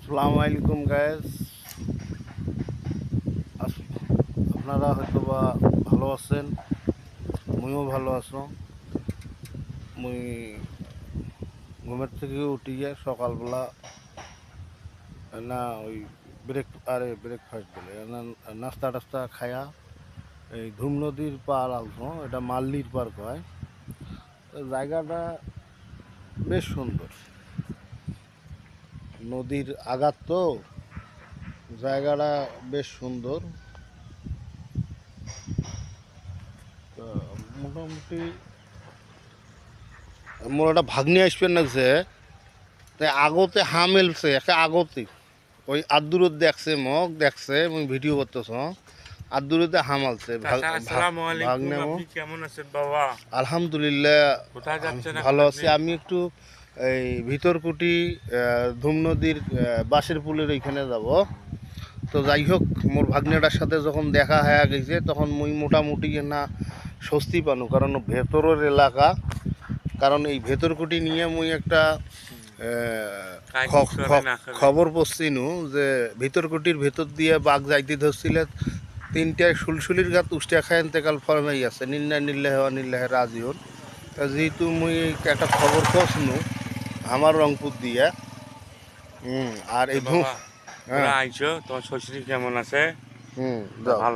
আসসালামু আলাইকুম গাইস। আপনারা হয়তো বা ভালো আছেন, মুইও ভালো আছো। মুই ঘুমের থেকে উঠিয়ে সকালবেলা না ওই ব্রেকফাস্ট বলে না, নাস্তা টাস্তা খায়া এই ধুম নদীর পার আসবো। এটা মাল্লির পার কয়। তো জায়গাটা বেশ সুন্দর, নদীর আঘাত তো, জায়গাটা বেশ সুন্দর। তো মোটামুটি মোর একটা ভাগ্নি আসবেন লাগছে, তাই আগতে হাম এলছে একে আগতে ওই আদুরত দেখছে, মগ দেখছে, মুই ভিডিও করতেছ আদুরতে হাম আলছে চাচা আসসালামু আলাইকুম, ভাগ্নে মো। আপনি কেমন আছেন বাবা? আলহামদুলিল্লাহ কোথায় যাচ্ছেন এখন ভালো আছি। আপনি? আমি একটু এই ভিতরকুটি ধুম নদীর বাঁশের পুলের ওইখানে যাব। তো যাই হোক, মোর ভাগ্নেটার সাথে যখন দেখা হয়ে গেছে তখন মুই মোটামুটি না স্বস্তি পানু, কারণ ভেতরের এলাকা। কারণ এই ভেতরকুটি নিয়ে মুই একটা কাজ কি করেন আসলে? খবর পড়ছিনু যে ভিতরকুটির ভেতর দিয়ে বাঘ যাইতে ধরছিলে, তিনটায় সুলসুলির গাত উষ্টিয়া খায় এতেকাল ফরমাই আছে নিল্লা নিল্লাহ নিল্লাহ রাজিউন। তা যেহেতু মুই একটা খবর পড়ছনু আমার রংপুর দিয়া, আর তো এই বাবা, হ্যাঁ, তোরা আইছো, তোমার শ্বশুর কেমন আছে? যাও। ভালো।